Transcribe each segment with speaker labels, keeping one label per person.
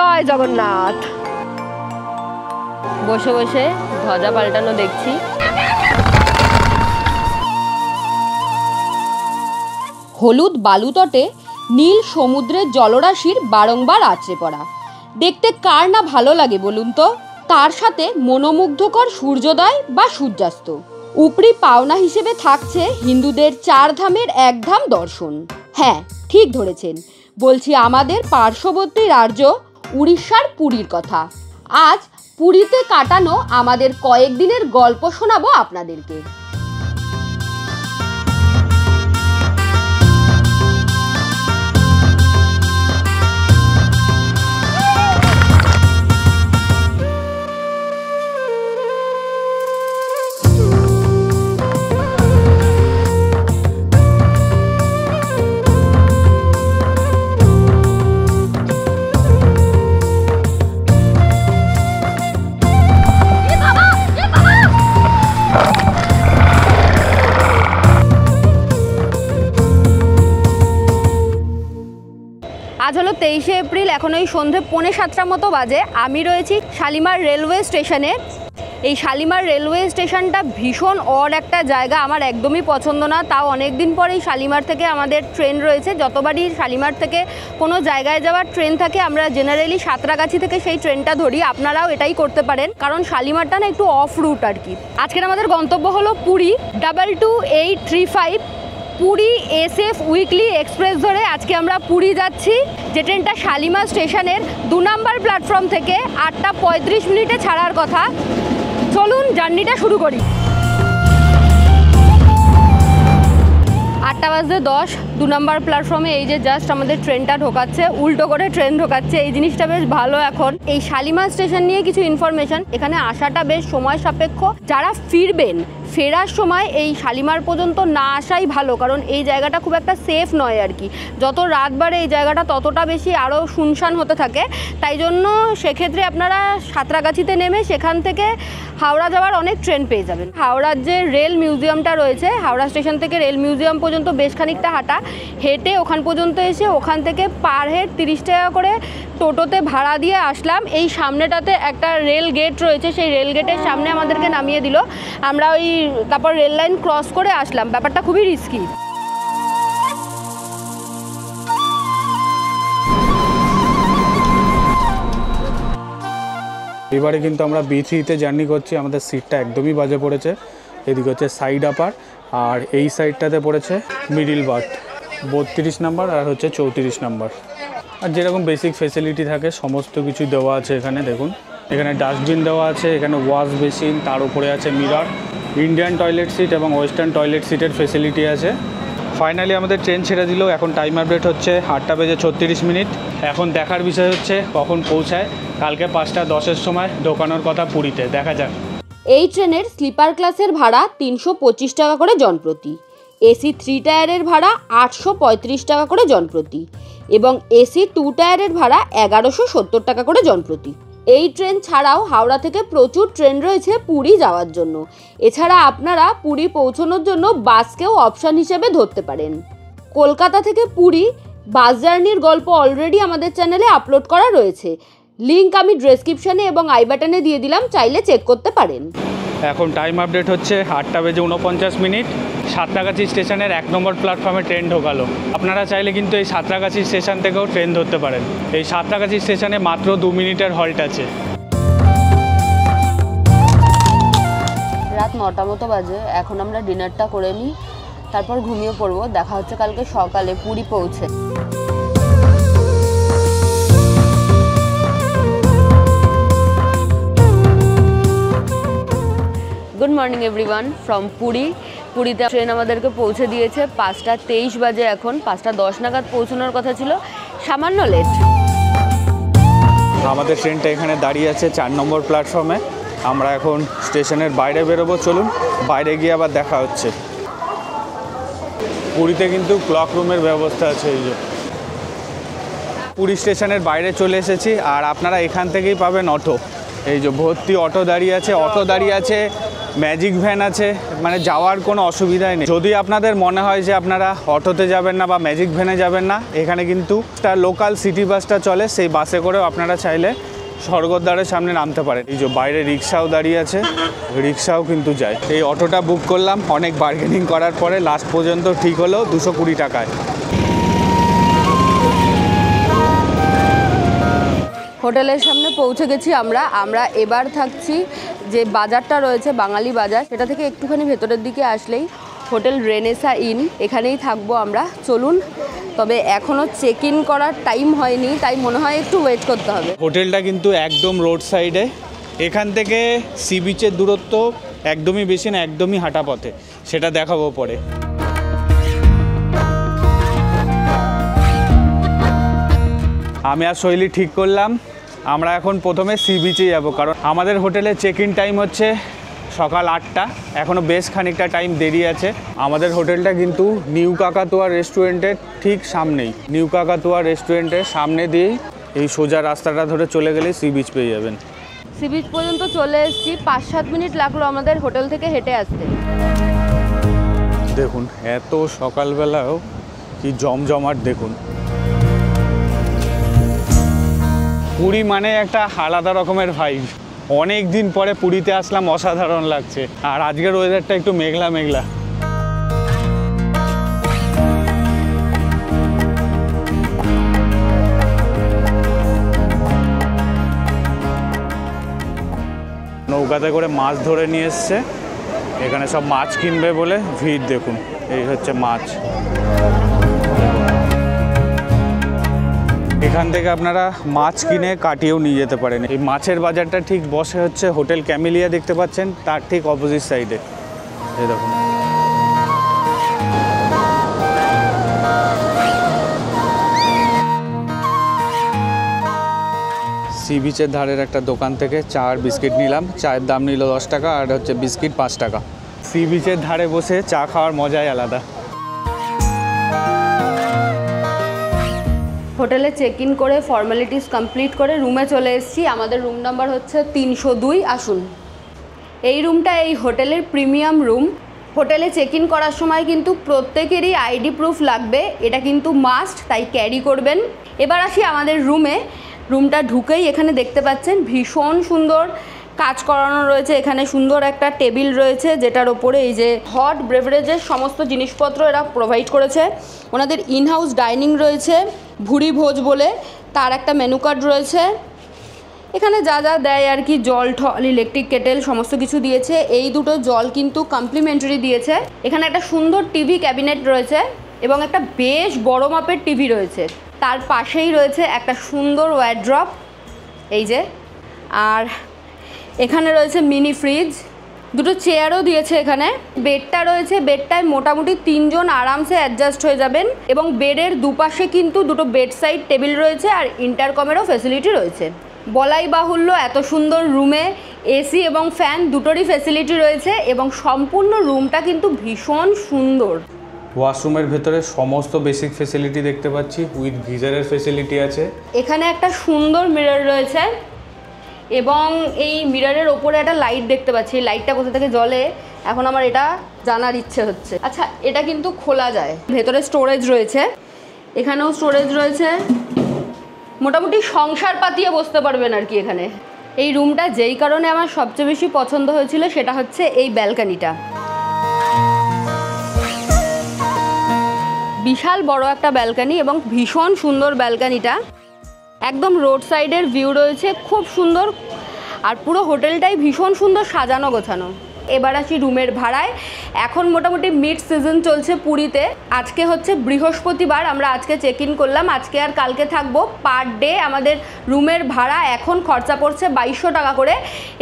Speaker 1: জয় জগন্নাথ। বসে বসে ধ্বজা পাল্টানো দেখছি। হলুদ বালুতটে নীল সমুদ্রের জলরাশির বারংবার আছড়ে পড়া দেখতে কার না ভালো লাগে বলুন তো। তার সাথে মনোমুগ্ধকর সূর্যোদয় বা সূর্যাস্ত। উপরি পাওনা হিসেবে থাকছে হিন্দুদের 4 ধামের এক ধাম দর্শন। হ্যাঁ, ঠিক ধরেছেন, বলছি আমাদের পার্শ্ববর্তী রাজ্য উড়িষ্যার পুরীর কথা। আজ পুরীতে কাটানো আমাদের কয়েকদিনের গল্প শোনাবো আপনাদেরকে। আজ হলো 23শে এপ্রিল, এখন ওই সন্ধে 6:45 মতো বাজে। আমি রয়েছি শালিমার রেলওয়ে স্টেশনে। এই শালিমার রেলওয়ে স্টেশনটা ভীষণ অড একটা জায়গা, আমার একদমই পছন্দ না। তাও অনেক দিন পরেই শালিমার থেকে আমাদের ট্রেন রয়েছে। যতবারই শালিমার থেকে কোনো জায়গায় যাওয়ার ট্রেন থাকে আমরা জেনারেলি সাঁতরাগাছি থেকে সেই ট্রেনটা ধরি। আপনারাও এটাই করতে পারেন, কারণ শালিমারটা না একটু অফ রুট আর কি। আজকের আমাদের গন্তব্য হলো Puri. 22835 Puri SF weekly express ধরে আজকে আমরা পুরী যাচ্ছি। যে ট্রেনটা শালিমার স্টেশনের 2 নম্বর প্ল্যাটফর্ম থেকে 8:35 ছাড়ার কথা। চলুন জার্নিটা শুরু করি। 8:10 2 নম্বর প্ল্যাটফর্মে এই যে জাস্ট আমাদের ট্রেনটা ঢোকাচ্ছে, উল্টো করে ট্রেন ঢোকাচ্ছে। এই জিনিসটা বেশ ভালো। এখন এই শালিমার স্টেশন নিয়ে কিছু ইনফরমেশন। এখানে আসাটা বেশ সময় সাপেক্ষ। যারা ফিরবেন, ফেরার সময় এই শালিমার পর্যন্ত না আসাই ভালো, কারণ এই জায়গাটা খুব একটা সেফ নয় আর কি। যত রাত বাড়ে এই জায়গাটা ততটা বেশি আরও শুনশান হতে থাকে। তাই জন্য সেক্ষেত্রে আপনারা সাঁতরাগাছিতে নেমে সেখান থেকে হাওড়া যাওয়ার অনেক ট্রেন পেয়ে যাবেন। হাওড়ার যে রেল মিউজিয়ামটা রয়েছে, হাওড়া স্টেশন থেকে রেল মিউজিয়াম পর্যন্ত বেশ খানিকটা হাঁটা। হেঁটে ওখান পর্যন্ত এসে ওখান থেকে পার হেড 30 টাকা করে টোটোতে ভাড়া দিয়ে আসলাম। এই সামনেটাতে একটা রেল গেট রয়েছে, সেই রেল গেটের সামনে আমাদেরকে নামিয়ে দিল। আমরা ওই তারপর রেল লাইন ক্রস করে আসলাম। ব্যাপারটা খুবই রিস্কি।
Speaker 2: এবারে কিন্তু আমরা B3-তে জার্নি করছি। আমাদের সিটটা একদমই বাজে পড়েছে। এদিকে হচ্ছে সাইড আপার, আর এই সাইডটাতে পড়েছে মিডিল বার্থ। 32 নম্বর আর হচ্ছে 34 নম্বর। আর যেরকম বেসিক ফেসিলিটি থাকে সমস্ত কিছু দেওয়া আছে এখানে। দেখুন, এখানে ডাস্টবিন দেওয়া আছে, এখানে ওয়াশ বেসিন, তার উপরে আছে মিরর, ইন্ডিয়ান টয়লেট সিট এবং ওয়েস্টার্ন টয়লেট সিটের ফেসিলিটি আছে। ফাইনালি আমাদের ট্রেন ছেড়ে দিল। এখন টাইম আপডেট হচ্ছে 8:36। এখন দেখার বিষয় হচ্ছে কখন পৌঁছায়। কালকে 5:10-এর সময় ঢোকানোর কথা পুরীতে। দেখা যাক।
Speaker 1: এই ট্রেনের স্লিপার ক্লাসের ভাড়া 325 টাকা করে জনপ্রতি। AC 3 টায়ারের ভাড়া 835 টাকা করে জনপ্রতি এবং AC 2 টায়ারের ভাড়া 1170 টাকা করে জনপ্রতি। এই ট্রেন ছাড়াও হাওড়া থেকে প্রচুর ট্রেন রয়েছে পুরী যাওয়ার জন্য। এছাড়া আপনারা পুরী পৌঁছানোর জন্য বাসকেও অপশান হিসেবে ধরতে পারেন। কলকাতা থেকে পুরী বাস জার্নির গল্প অলরেডি আমাদের চ্যানেলে আপলোড করা রয়েছে। লিঙ্ক আমি ডেসক্রিপশনে এবং আই বাটনে দিয়ে দিলাম, চাইলে চেক করতে পারেন।
Speaker 2: এখন টাইম আপডেট হচ্ছে 8:49। সাঁতরাগাছি স্টেশনের 1 নম্বর প্ল্যাটফর্মে ট্রেন ঢোকালো। আপনারা চাইলে কিন্তু এই সাঁতরাগাছি স্টেশন থেকেও ট্রেন ধরতে পারেন। এই সাঁতরাগাছি স্টেশনে মাত্র 2 মিনিটের হল্ট আছে।
Speaker 1: রাত 9টা মতো বাজে। এখন আমরা ডিনারটা করে নিই, তারপর ঘুমিয়ে পড়বো। দেখা হচ্ছে কালকে সকালে পুরী পৌঁছে। Good morning everyone from Puri. পুরীতে ট্রেন আমাদেরকে পৌঁছে দিয়েছে 5:23 বাজে। এখন 5:10 নাগাদ পৌঁছানোর কথা ছিল, সামান্য লেট।
Speaker 2: আমাদের ট্রেনটা এখানে দাঁড়িয়ে আছে 4 নম্বর প্ল্যাটফর্মে। আমরা এখন স্টেশনের বাইরে বেরোবো। চলুন বাইরে গিয়ে আবার দেখা হচ্ছে। পুরীতে কিন্তু ক্লক রুমের ব্যবস্থা আছে। এই যে পুরী স্টেশনের বাইরে চলে এসেছি, আর আপনারা এখান থেকেই পাবেন অটো। এই যে ভর্তি অটো দাঁড়িয়ে আছে। অটো দাঁড়িয়ে আছে ম্যাজিক ভ্যান আছে, মানে যাওয়ার কোনো অসুবিধাই নেই। যদি আপনাদের মনে হয় যে আপনারা অটোতে যাবেন না বা ম্যাজিক ভ্যানে যাবেন না, এখানে কিন্তু একটা লোকাল সিটি বাসটা চলে, সেই বাসে করেও আপনারা চাইলে স্বর্গদ্বারের সামনে নামতে পারেন। এই যে বাইরে রিক্সাও দাঁড়িয়ে আছে, রিক্সাও কিন্তু যায়। এই অটোটা বুক করলাম, অনেক বার্গেনিং করার পরে লাস্ট পর্যন্ত ঠিক হলো 220 টাকায়।
Speaker 1: হোটেলের সামনে পৌঁছে গেছি আমরা এবার থাকছি যে বাজারটা রয়েছে বাঙালি বাজার, সেটা থেকে একটুখানি ভেতরের দিকে আসলেই হোটেল রেনেসা ইন, এখানেই থাকবো আমরা। চলুন, তবে এখনও চেক ইন করার টাইম হয়নি, তাই মনে হয় একটু ওয়েট করতে হবে।
Speaker 2: হোটেলটা কিন্তু একদম রোড সাইডে, এখান থেকে সি বিচের দূরত্ব একদমই বেশি না, একদমই হাঁটা পথে, সেটা দেখাবো পরে। আমি আর শৈলী ঠিক করলাম আমরা এখন প্রথমে সি বিচে যাব, কারণ আমাদের হোটেলে চেক ইন টাইম হচ্ছে সকাল 8টা, এখনও বেশ খানিকটা টাইম দেরি আছে। আমাদের হোটেলটা কিন্তু নিউ কাকাতুয়া রেস্টুরেন্টের ঠিক সামনেই, নিউ কাকাতুয়া রেস্টুরেন্টের সামনে দিয়েই এই সোজা রাস্তাটা ধরে চলে গেলেই সি বিচ পেয়ে যাবেন।
Speaker 1: সি বিচ পর্যন্ত চলে এসেছি, 5-7 মিনিট লাগলো আমাদের হোটেল থেকে হেঁটে আসতে।
Speaker 2: দেখুন এত সকালবেলাও কি জমজমাট, দেখুন পুরী মানে একটা আলাদা রকমের ভাইব। অনেক দিন পরে পুরীতে আসলাম, অসাধারণ লাগছে। আর আজকের ওয়েদারটা একটু মেঘলা মেঘলা। নৌকাতে করে মাছ ধরে নিয়ে এসছে, এখানে সব মাছ কিনবে বলে ভিড়। দেখুন এই হচ্ছে মাছ। এখান থেকে আপনারা মাছ কিনে কাটিয়েও নিয়ে যেতে পারেন। এই মাছের বাজারটা ঠিক বসে হচ্ছে হোটেল ক্যামেলিয়া, দেখতে পাচ্ছেন তার ঠিক অপোজিট সাইডে। এই দেখুন সি বিচের ধারের একটা দোকান থেকে চা আর বিস্কিট নিলাম। চায়ের দাম নিল 10 টাকা আর হচ্ছে বিস্কিট 5 টাকা। সি বিচের ধারে বসে চা খাওয়ার মজাই আলাদা।
Speaker 1: হোটেলে চেক ইন করে ফর্মালিটিস কমপ্লিট করে রুমে চলে এসেছি। আমাদের রুম নাম্বার হচ্ছে 302। আসুন, এই রুমটা এই হোটেলের প্রিমিয়াম রুম। হোটেলে চেক ইন করার সময় কিন্তু প্রত্যেকেরই আইডি প্রুফ লাগবে, এটা কিন্তু মাস্ট, তাই ক্যারি করবেন। এবার আসি আমাদের রুমে। রুমটা ঢুকেই এখানে দেখতে পাচ্ছেন ভীষণ সুন্দর কাজ করানো রয়েছে। এখানে সুন্দর একটা টেবিল রয়েছে, যেটার ওপরে এই যে হট বেভারেজের সমস্ত জিনিসপত্র এরা প্রোভাইড করেছে। ওনাদের ইনহাউস ডাইনিং রয়েছে, ভুরি ভোজ বলে, তার একটা মেনু কার্ড রয়েছে। এখানে যা যা দেয় আর কি, জল ঠল, ইলেকট্রিক কেটেল সমস্ত কিছু দিয়েছে। এই দুটো জল কিন্তু কমপ্লিমেন্টারি দিয়েছে। এখানে একটা সুন্দর টিভি ক্যাবিনেট রয়েছে এবং একটা বেশ বড় মাপের টিভি রয়েছে। তার পাশেই রয়েছে একটা সুন্দর ওয়ারড্রপ, এই যে। আর এখানে রয়েছে মিনি ফ্রিজ, দুটো চেয়ারও দিয়েছে এখানে। বেডটা রয়েছে, বেডটায় মোটামুটি 3 জন আরামসে অ্যাডজাস্ট হয়ে যাবেন। এবং বেডের দুপাশে কিন্তু দুটো বেড সাইড টেবিল রয়েছে আর ইন্টারকমেরও ফ্যাসিলিটি রয়েছে। বলাই বাহুল্য, এত সুন্দর রুমে এসি এবং ফ্যান দুটোরই ফ্যাসিলিটি রয়েছে এবং সম্পূর্ণ রুমটা কিন্তু ভীষণ সুন্দর।
Speaker 2: ওয়াশরুমের ভেতরে সমস্ত বেসিক ফ্যাসিলিটি দেখতে পাচ্ছি, উইথ গিজারের ফ্যাসিলিটি আছে।
Speaker 1: এখানে একটা সুন্দর মিরর রয়েছে এবং এই মিররের ওপরে একটা লাইট দেখতে পাচ্ছি। এই লাইটটা কোথা থেকে জ্বলে এখন আমার এটা জানার ইচ্ছে হচ্ছে। আচ্ছা, এটা কিন্তু খোলা যায়। ভেতরে স্টোরেজ রয়েছে, এখানেও স্টোরেজ রয়েছে। মোটামুটি সংসার পাতিয়ে বসতে পারবেন আর কি এখানে। এই রুমটা যেই কারণে আমার সবচেয়ে বেশি পছন্দ হয়েছিল সেটা হচ্ছে এই ব্যালকনিটা। বিশাল বড় একটা ব্যালকনি এবং ভীষণ সুন্দর ব্যালকনিটা। একদম রোড সাইডের ভিউ রয়েছে, খুব সুন্দর। আর পুরো হোটেলটাই ভীষণ সুন্দর সাজানো গোছানো। এবার আসি রুমের ভাড়ায়। এখন মোটামুটি মিড সিজন চলছে পুরীতে। আজকে হচ্ছে বৃহস্পতিবার, আমরা আজকে চেক ইন করলাম, আজকে আর কালকে থাকবো। পার ডে আমাদের রুমের ভাড়া এখন খরচা পড়ছে 2200 টাকা করে।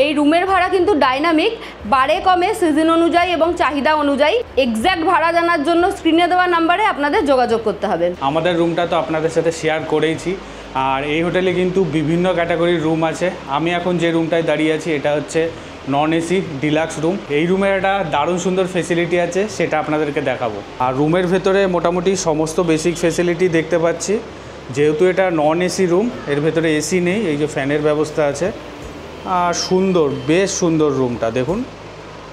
Speaker 1: এই রুমের ভাড়া কিন্তু ডাইনামিক, বাড়ে কমে সিজন অনুযায়ী এবং চাহিদা অনুযায়ী। এক্স্যাক্ট ভাড়া জানার জন্য স্ক্রিনে দেওয়া নাম্বারে আপনাদের যোগাযোগ করতে হবে।
Speaker 2: আমাদের রুমটা তো আপনাদের সাথে শেয়ার করেইছি। আর এই হোটেলে কিন্তু বিভিন্ন ক্যাটাগরির রুম আছে। আমি এখন যে রুমটায় দাঁড়িয়ে আছি এটা হচ্ছে নন এসি ডিলাক্স রুম। এই রুমের একটা দারুণ সুন্দর ফেসিলিটি আছে, সেটা আপনাদেরকে দেখাবো। আর রুমের ভেতরে মোটামুটি সমস্ত বেসিক ফেসিলিটি দেখতে পাচ্ছি। যেহেতু এটা নন এসি রুম, এর ভেতরে এসি নেই, এই যে ফ্যানের ব্যবস্থা আছে। আর সুন্দর, বেশ সুন্দর রুমটা দেখুন।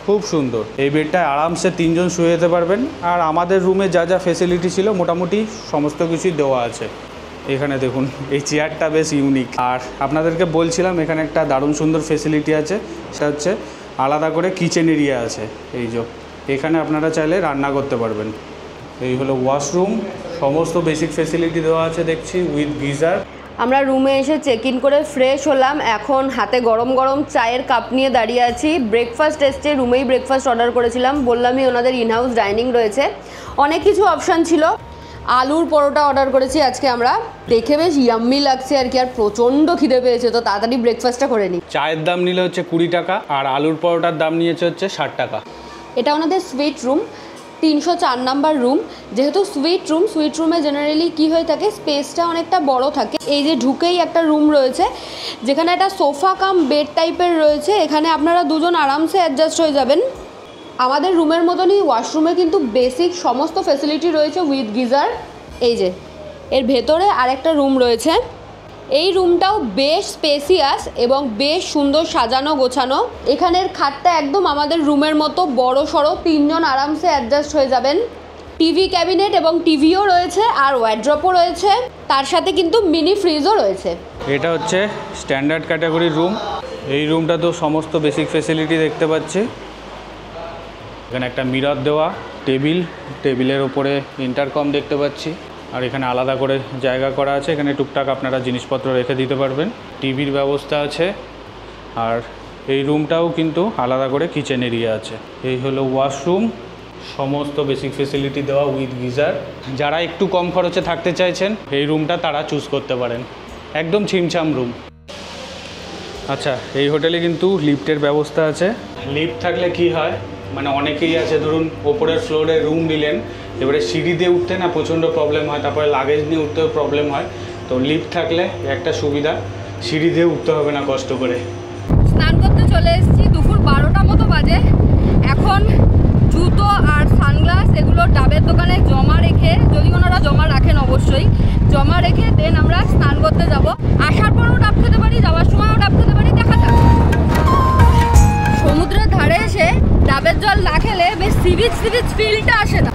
Speaker 2: খুব সুন্দর। এই বেডটায় আরামসে 3 জন শুয়ে যেতে পারবেন। আর আমাদের রুমে যা যা ফেসিলিটি ছিল মোটামুটি সমস্ত কিছুই দেওয়া আছে। এখানে দেখুন এই চেয়ারটা বেশ ইউনিক। আর আপনাদেরকে বলছিলাম এখানে একটা দারুণ সুন্দর ফেসিলিটি আছে, সেটা হচ্ছে আলাদা করে কিচেন এরিয়া আছে। এই যে এখানে আপনারা চাইলে রান্না করতে পারবেন। এই হলো ওয়াশরুম, সমস্ত বেসিক ফেসিলিটি দেওয়া আছে দেখছি উইথ গিজার।
Speaker 1: আমরা রুমে এসে চেক ইন করে ফ্রেশ হলাম, এখন হাতে গরম গরম চায়ের কাপ নিয়ে দাঁড়িয়ে আছি। ব্রেকফাস্ট এসছে, রুমেই ব্রেকফাস্ট অর্ডার করেছিলাম, বললামই ওনাদের ইনহাউস ডাইনিং রয়েছে, অনেক কিছু অপশান ছিল। আলুর পরোটা অর্ডার করেছি আজকে আমরা, দেখে বেশ ইয়াম্মি লাগছে আর কি, আর প্রচণ্ড খিদে পেয়েছে, তো তাড়াতাড়ি ব্রেকফাস্টটা করে নিই।
Speaker 2: চায়ের দাম নিলে হচ্ছে 20 টাকা আর আলুর পরোটার দাম নিয়েছে হচ্ছে 60 টাকা।
Speaker 1: এটা ওনাদের সুইট রুম, 304 নাম্বার রুম। যেহেতু সুইট রুমে জেনারেলি কি হয়ে থাকে, স্পেসটা অনেকটা বড় থাকে। এই যে ঢুকেই একটা রুম রয়েছে যেখানে একটা সোফা কাম বেড টাইপের রয়েছে, এখানে আপনারা দুজন আরামসে অ্যাডজাস্ট হয়ে যাবেন। আমাদের রুমের মতনই ওয়াশরুমে কিন্তু বেসিক সমস্ত ফেসিলিটি রয়েছে উইথ গিজার। এই যে এর ভেতরে আরেকটা রুম রয়েছে, এই রুমটাও বেশ স্পেসিয়াস এবং বেশ সুন্দর সাজানো গোছানো। এখানের খাটটা একদম আমাদের রুমের মতো বড় সড়ো, 3 জন আরামসে অ্যাডজাস্ট হয়ে যাবেন। টিভি ক্যাবিনেট এবং টিভিও রয়েছে আর ওয়ার্ড্রপও রয়েছে, তার সাথে কিন্তু মিনি ফ্রিজও রয়েছে।
Speaker 2: এটা হচ্ছে স্ট্যান্ডার্ড ক্যাটাগরির রুম। এই রুমটা তো সমস্ত বেসিক ফেসিলিটি দেখতে পাচ্ছি। এখানে একটা মিরর দেওয়া, টেবিলের ওপরে ইন্টারকম দেখতে পাচ্ছি, আর এখানে আলাদা করে জায়গা করা আছে, এখানে টুকটাক আপনারা জিনিসপত্র রেখে দিতে পারবেন। টিভির ব্যবস্থা আছে, আর এই রুমটাও কিন্তু আলাদা করে কিচেন এরিয়া আছে। এই হলো ওয়াশরুম, সমস্ত বেসিক ফেসিলিটি দেওয়া উইথ গিজার। যারা একটু কম খরচে থাকতে চাইছেন এই রুমটা তারা চুজ করতে পারেন, একদম ছিমছাম রুম। আচ্ছা, এই হোটেলে কিন্তু লিফটের ব্যবস্থা আছে। লিফট থাকলে কি হয়, মানে অনেকেই আছে ধরুন ওপরের ফ্লোরে রুম নিলেন, এবারে সিঁড়ি দিয়ে উঠতে না প্রচণ্ড প্রবলেম হয়, তারপরে লাগেজ নিয়ে উঠতেও প্রবলেম হয়। তো লিফট থাকলে একটা সুবিধা, সিঁড়ি দিয়ে উঠতে হবে না কষ্ট করে।
Speaker 1: স্নান করতে চলে এসেছি, দুপুর 12টা মতো বাজে। এখন জুতো আর সানগ্লাস এগুলো ডাবের দোকানে জমা রেখে, যদি ওনারা জমা রাখেন অবশ্যই, জমা রেখে দেন আমরা স্নান করতে যাব। আসার পরেও ডাব খেতে পারি, যাওয়ার সময়ও ডাব খেতে পারি, দেখা যাক। সমুদ্রের ধারে এসে ডাবের জল না খেলে বেশ সিবিচ ফিলটা আসে না।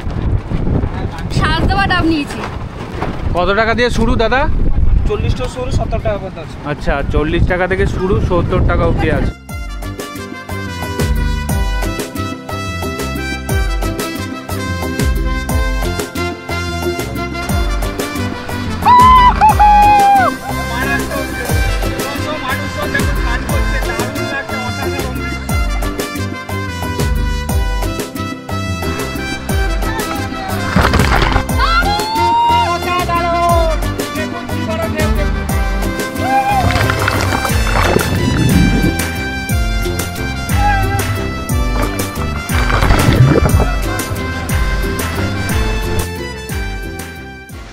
Speaker 1: শ্বাস দেওয়া ডাব নিয়েছি।
Speaker 2: কত টাকা দিয়ে শুরু দাদা?
Speaker 3: 40 টাকা শুরু, 70 টাকা পর্যন্ত আছে।
Speaker 2: আচ্ছা, 40 টাকা থেকে শুরু, 70 টাকা অবধি আছে।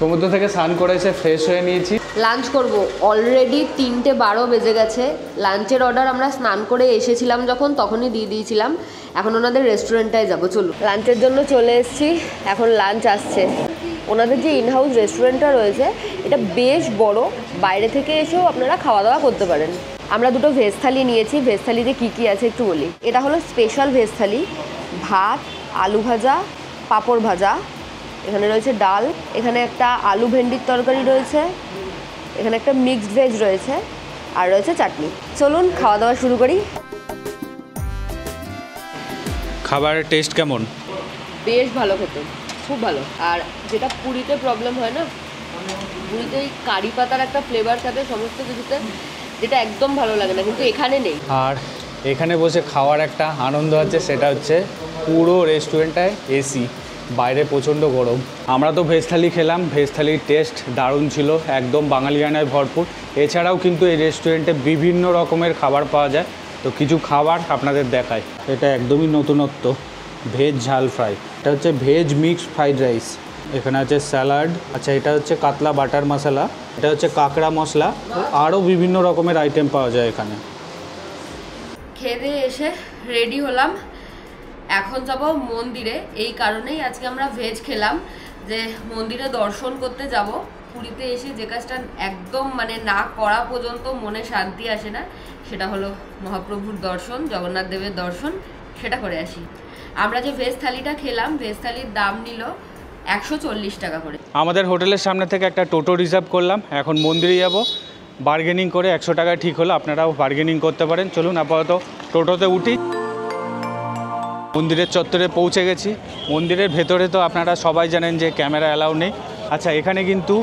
Speaker 2: সমুদ্র থেকে স্নান করে এসে ফ্রেশ হয়ে নিয়েছি,
Speaker 1: লাঞ্চ করব। অলরেডি 3:12 বেজে গেছে। লাঞ্চের অর্ডার আমরা স্নান করে এসেছিলাম যখন, তখনই দিয়ে দিয়েছিলাম। এখন ওনাদের রেস্টুরেন্টটায় যাবো, চলুন। লাঞ্চের জন্য চলে এসেছি, এখন লাঞ্চ আসছে। ওনাদের যে ইনহাউস রেস্টুরেন্টটা রয়েছে এটা বেশ বড়, বাইরে থেকে এসেও আপনারা খাওয়া দাওয়া করতে পারেন। আমরা দুটো ভেজ থালি নিয়েছি। ভেজ থালিতে কী কী আছে একটু বলি। এটা হলো স্পেশাল ভেজ থালি, ভাত, আলু ভাজা, পাঁপড় ভাজা, এখানে রয়েছে ডাল, এখানে একটা আলু ভেন্ডির তরকারি রয়েছে, এখানে একটা মিক্সড ভেজ রয়েছে, আর রয়েছে চাটনি। চলুন খাওয়া দাওয়া শুরু করি।
Speaker 2: খাবারের টেস্ট কেমন?
Speaker 1: বেশ ভালো খেতে, খুব ভালো। আর যেটা পুরীতে প্রবলেম হয় না, পুরীতে এই কারি পাতার একটা ফ্লেভার থাকে সমস্ত কিছুতে, যেটা একদম ভালো লাগে না, কিন্তু এখানে নেই।
Speaker 2: আর এখানে বসে খাওয়ার একটা আনন্দ আছে, সেটা হচ্ছে পুরো রেস্টুরেন্টটায় এসি, বাইরে প্রচণ্ড গরম। আমরা তো ভেজ থালি খেলাম, ভেজ থালির টেস্ট দারুণ ছিল, একদম বাঙালিয়ানায় ভরপুর। এছাড়াও কিন্তু এই রেস্টুরেন্টে বিভিন্ন রকমের খাবার পাওয়া যায়, তো কিছু খাবার আপনাদের দেখায়। এটা একদমই নতুনত্ব, ভেজ ঝাল ফ্রাই। এটা হচ্ছে ভেজ মিক্সড ফ্রাইড রাইস, এখানে আছে স্যালাড। আচ্ছা, এটা হচ্ছে কাতলা বাটার মশলা, এটা হচ্ছে কাঁকড়া মশলা, আরও বিভিন্ন রকমের আইটেম পাওয়া যায় এখানে।
Speaker 1: খেয়ে দিয়ে এসে রেডি হলাম, এখন যাব মন্দিরে। এই কারণেই আজকে আমরা ভেজ খেলাম, যে মন্দিরে দর্শন করতে যাব। পুরীতে এসে যে কাজটা একদম মানে না করা পর্যন্ত মনে শান্তি আসে না, সেটা হলো মহাপ্রভুর দর্শন, জগন্নাথ দেবের দর্শন। সেটা করে আসি। আমরা যে ভেজ থালিটা খেলাম, ভেজ থালির দাম নিল 140 টাকা করে।
Speaker 2: আমাদের হোটেলের সামনে থেকে একটা টোটো রিজার্ভ করলাম, এখন মন্দিরে যাব। বার্গেনিং করে 100 টাকা ঠিক হলো, আপনারাও বার্গেনিং করতে পারেন। চলুন আপাতত টোটোতে উঠি। মন্দিরের চত্বরে পৌঁছে গেছি। মন্দিরের ভেতরে তো আপনারা সবাই জানেন যে ক্যামেরা অ্যালাউ নেই। আচ্ছা, এখানে কিন্তু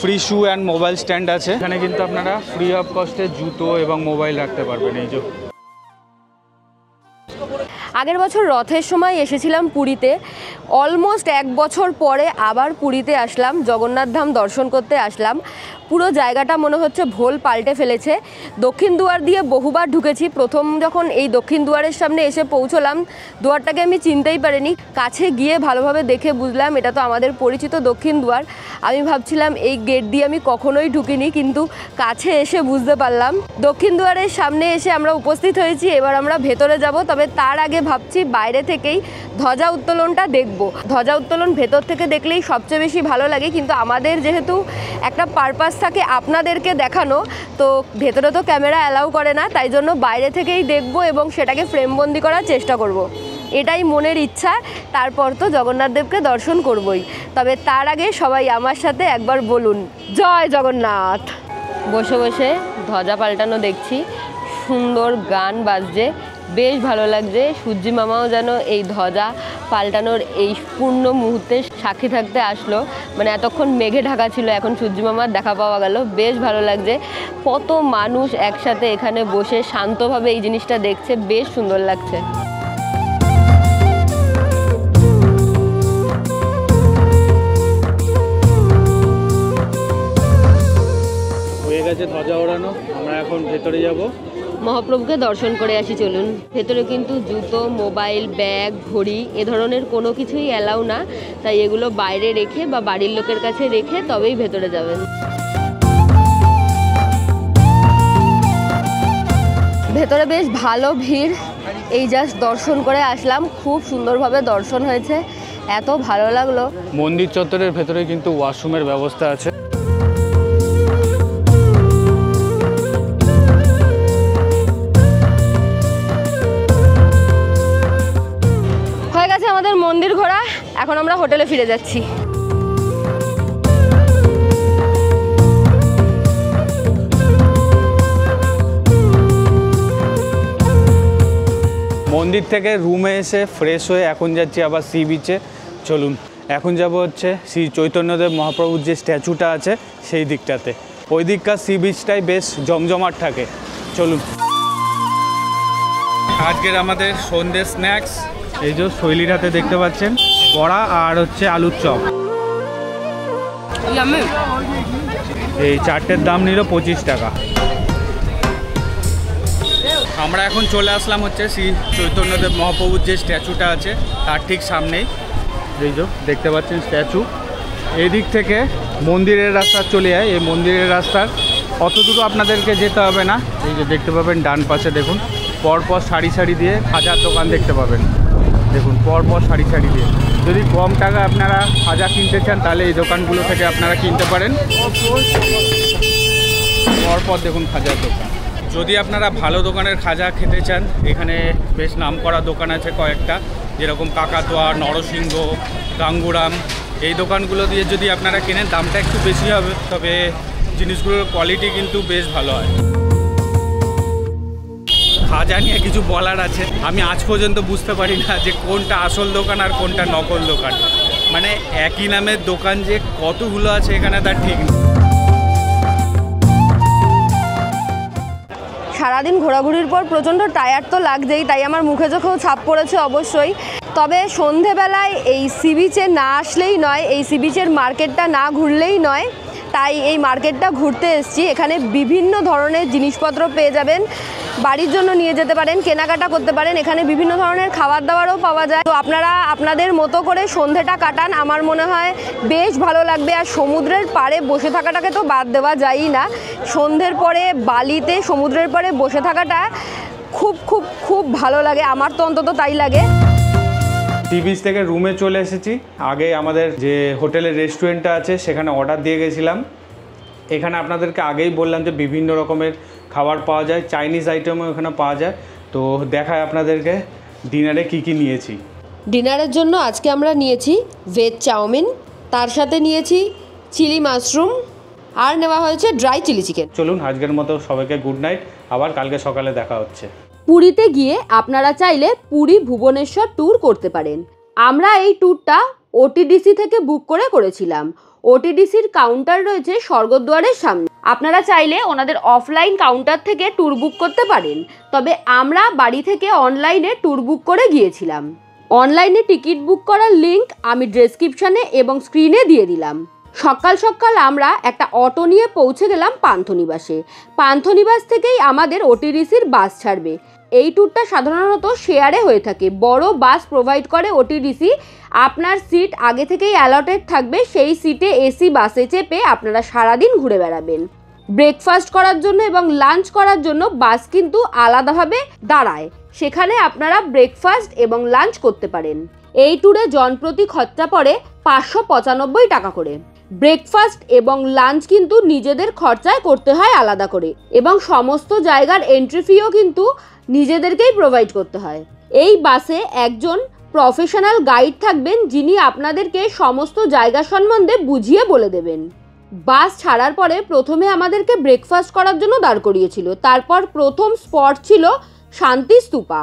Speaker 2: free shoe and mobile stand আছে। এখানে কিন্তু আপনারা ফ্রি অফ কস্টে জুতো এবং মোবাইল রাখতে পারবেন। এই যে
Speaker 1: আগের বছর রথের সময় এসেছিলাম পুরীতে, অলমোস্ট 1 বছর পরে আবার পুরীতে আসলাম, জগন্নাথ ধাম দর্শন করতে আসলাম। পুরো জায়গাটা মনে হচ্ছে ভোল পাল্টে ফেলেছে। দক্ষিণ দুয়ার দিয়ে বহুবার ঢুকেছি, প্রথম যখন এই দক্ষিণ দুয়ারের সামনে এসে পৌঁছলাম, দুয়ারটাকে আমি চিনতেই পারিনি। কাছে গিয়ে ভালোভাবে দেখে বুঝলাম এটা তো আমাদের পরিচিত দক্ষিণ দুয়ার। আমি ভাবছিলাম এই গেট দিয়ে আমি কখনোই ঢুকিনি, কিন্তু কাছে এসে বুঝতে পারলাম। দক্ষিণ দুয়ারের সামনে এসে আমরা উপস্থিত হয়েছি, এবার আমরা ভেতরে যাব। তবে তার আগে ভাবছি বাইরে থেকেই ধ্বজা উত্তোলনটা দেখব। ধ্বজা উত্তোলন ভেতর থেকে দেখলেই সবচেয়ে বেশি ভালো লাগে, কিন্তু আমাদের যেহেতু একটা পারপাস থাকে আপনাদেরকে দেখানো, তো ভেতরে তো ক্যামেরা অ্যালাউ করে না, তাই জন্য বাইরে থেকেই দেখব এবং সেটাকে ফ্রেমবন্দি করার চেষ্টা করব। এটাই মনের ইচ্ছা। তারপর তো জগন্নাথ দেবকে দর্শন করবই। তবে তার আগে সবাই আমার সাথে একবার বলুন জয় জগন্নাথ। বসে বসে ধ্বজা পাল্টানো দেখছি, সুন্দর গান বাজছে, বেশ ভালো লাগছে। সূর্যি মামাও যেন এই ধ্বজা পাল্টানোর এই পূর্ণ মুহূর্তে সাক্ষী থাকতে আসলো। মানে এতক্ষণ মেঘে ঢাকা ছিল, এখন সূর্যি মামার দেখা পাওয়া গেল, বেশ ভালো লাগছে। কত মানুষ একসাথে এখানে বসে শান্তভাবে এই জিনিসটা দেখছে, বেশ সুন্দর লাগছে।
Speaker 2: হয়ে গেছে ধ্বজা ওড়ানো, আমরা এখন ভেতরে যাব।
Speaker 1: মহাপ্রভুকে দর্শন করে আসি, চলুন। ভেতরে কিন্তু জুতো, মোবাইল, ব্যাগ, ঘড়ি এ ধরনের কোনো কিছুই অ্যালাউ না, তাই এগুলো বাইরে রেখে বা বাড়ির লোকের কাছে রেখে তবেই ভেতরে যাবেন। ভেতরে বেশ ভালো ভিড়, এই জাস্ট দর্শন করে আসলাম, খুব সুন্দরভাবে দর্শন হয়েছে, এত ভালো লাগলো।
Speaker 2: মন্দির চত্বরের ভেতরে কিন্তু ওয়াশরুমের ব্যবস্থা আছে।
Speaker 1: আমাদের মন্দির ঘোরা, এখন আমরা হোটেলে ফিরে যাচ্ছি।
Speaker 2: মন্দির থেকে রুমে এসে ফ্রেশ হয়ে এখন যাচ্ছি আবার সি বিচে। চলুন এখন যাব হচ্ছে শ্রী চৈতন্যদেব মহাপ্রভুর যে স্ট্যাচুটা আছে সেই দিকটাতে। ওই দিককার সি বিচটাই বেশ জমজমাট থাকে। চলুন। আজকের আমাদের সন্ধ্যে স্ন্যাক্স এই যে শৈলীর হাতে দেখতে পাচ্ছেন, বড়া আর হচ্ছে আলুর চপ। এই চারটের দাম নিল 25 টাকা। আমরা এখন চলে আসলাম হচ্ছে শ্রী চৈতন্যদেব মহাপ্রভুর যে স্ট্যাচুটা আছে তার ঠিক সামনেই। এই যে দেখতে পাচ্ছেন স্ট্যাচু। এই দিক থেকে মন্দিরের রাস্তা চলে যায়। এই মন্দিরের রাস্তার অত দূর আপনাদেরকে যেতে হবে না। এই যে দেখতে পাবেন ডান পাশে দেখুন পরপর সারি সারি দিয়ে খাজার দোকান দেখতে পাবেন। দেখুন পরপর সারি সারি দিয়ে। যদি কম টাকা আপনারা খাজা কিনতে চান তাহলে এই দোকানগুলো থেকে আপনারা কিনতে পারেন। পরপর দেখুন খাজার দোকান। যদি আপনারা ভালো দোকানের খাজা খেতে চান, এখানে বেশ নামকরা দোকান আছে কয়েকটা, যেরকম কাকাতোয়া, নরসিংহ, গাঙ্গুরাম। এই দোকানগুলো দিয়ে যদি আপনারা কেনেন দামটা একটু বেশি হবে, তবে জিনিসগুলোর কোয়ালিটি কিন্তু বেশ ভালো হয়। খাজা নিয়ে কিছু বলার আছে, আমি আজ পর্যন্ত বুঝতে পারি না যে কোনটা আসল দোকান আর কোনটা নকল দোকান। মানে একই নামের দোকান যে কতগুলো আছে এখানে তার ঠিক নেই।
Speaker 1: সারাদিন ঘোরাঘুরির পর প্রচণ্ড টায়ার্ড তো লাগছেই, তাই আমার মুখে চোখেও ছাপ পড়েছে অবশ্যই। তবে সন্ধেবেলায় এই সি বিচে না আসলেই নয়, এই সি বিচের মার্কেটটা না ঘুরলেই নয়, তাই এই মার্কেটটা ঘুরতে এসেছি। এখানে বিভিন্ন ধরনের জিনিসপত্র পেয়ে যাবেন, বাড়ির জন্য নিয়ে যেতে পারেন, কেনাকাটা করতে পারেন। এখানে বিভিন্ন ধরনের খাবার দাবারও পাওয়া যায়। তো আপনারা আপনাদের মতো করে সন্ধেটা কাটান, আমার মনে হয় বেশ ভালো লাগবে। আর সমুদ্রের পাড়ে বসে থাকাটাকে তো বাদ দেওয়া যায়ই না। সন্ধ্যের পরে বালিতে সমুদ্রের পাড়ে বসে থাকাটা খুব খুব খুব ভালো লাগে, আমার তো অন্তত তাই লাগে।
Speaker 2: সি বিচ থেকে রুমে চলে এসেছি। আগে আমাদের যে হোটেলের রেস্টুরেন্টটা আছে সেখানে অর্ডার দিয়ে গেছিলাম। এখানে আপনাদেরকে আগেই বললাম যে বিভিন্ন রকমের খাবার পাওয়া যায়, চাইনিজ আইটেমও এখানে পাওয়া যায়। তো দেখায় আপনাদেরকে ডিনারে কি নিয়েছি?
Speaker 1: ডিনারের জন্য আজকে আমরা নিয়েছি ভেজ চাউমিন, তার সাথে নিয়েছি চিলি মাশরুম, আর নেওয়া হয়েছে ড্রাই চিলি চিকেন।
Speaker 2: চলুন আজকের মতো সবাইকে গুড নাইট, আবার কালকে সকালে দেখা হচ্ছে।
Speaker 1: পুরীতে গিয়ে আপনারা চাইলে পুরী ভুবনেশ্বর ট্যুর করতে পারেন। আমরা এই ট্যুরটা ওটিডিসি থেকে বুক করেছিলাম। ওটিডিসির কাউন্টার রয়েছে স্বর্গদ্বারের সামনে। আপনারা চাইলে ওনাদের অফলাইন কাউন্টার থেকে ট্যুর বুক করতে পারেন, তবে আমরা বাড়ি থেকে অনলাইনে ট্যুর বুক করে গিয়েছিলাম। অনলাইনে টিকিট বুক করার লিঙ্ক আমি ডেসক্রিপশানে এবং স্ক্রিনে দিয়ে দিলাম। সকাল সকাল আমরা একটা অটো নিয়ে পৌঁছে গেলাম পান্থনিবাসে। পান্থনিবাস থেকেই আমাদের ওটিডিসির বাস ছাড়বে। এই ট্যুরটা সাধারণত শেয়ারে হয়ে থাকে, বড় বাস প্রোভাইড করে ওটিডিসি। আপনার সিট আগে থেকেই অ্যালটেড থাকবে, সেই সিটে এসি বাসে চেপে আপনারা সারাদিন ঘুরে বেড়াবেন। ব্রেকফাস্ট করার জন্য এবং লাঞ্চ করার জন্য বাস কিন্তু আলাদাভাবে দাঁড়ায়, সেখানে আপনারা ব্রেকফাস্ট এবং লাঞ্চ করতে পারেন। এই ট্যুরে জনপ্রতি খরচা পড়ে 595 টাকা করে। ব্রেকফাস্ট এবং লাঞ্চ কিন্তু নিজেদের খরচায় করতে হয় আলাদা করে, এবং সমস্ত জায়গার এন্ট্রি ফিও কিন্তু নিজেদেরকেই প্রোভাইড করতে হয়। এই বাসে একজন প্রফেশনাল গাইড থাকবেন, যিনি আপনাদেরকে সমস্ত জায়গা সম্বন্ধে বুঝিয়ে বলে দেবেন। বাস ছাড়ার পরে প্রথমে আমাদেরকে ব্রেকফাস্ট করার জন্য দাঁড় করিয়েছিল। তারপর প্রথম স্পট ছিল শান্তি স্তূপা।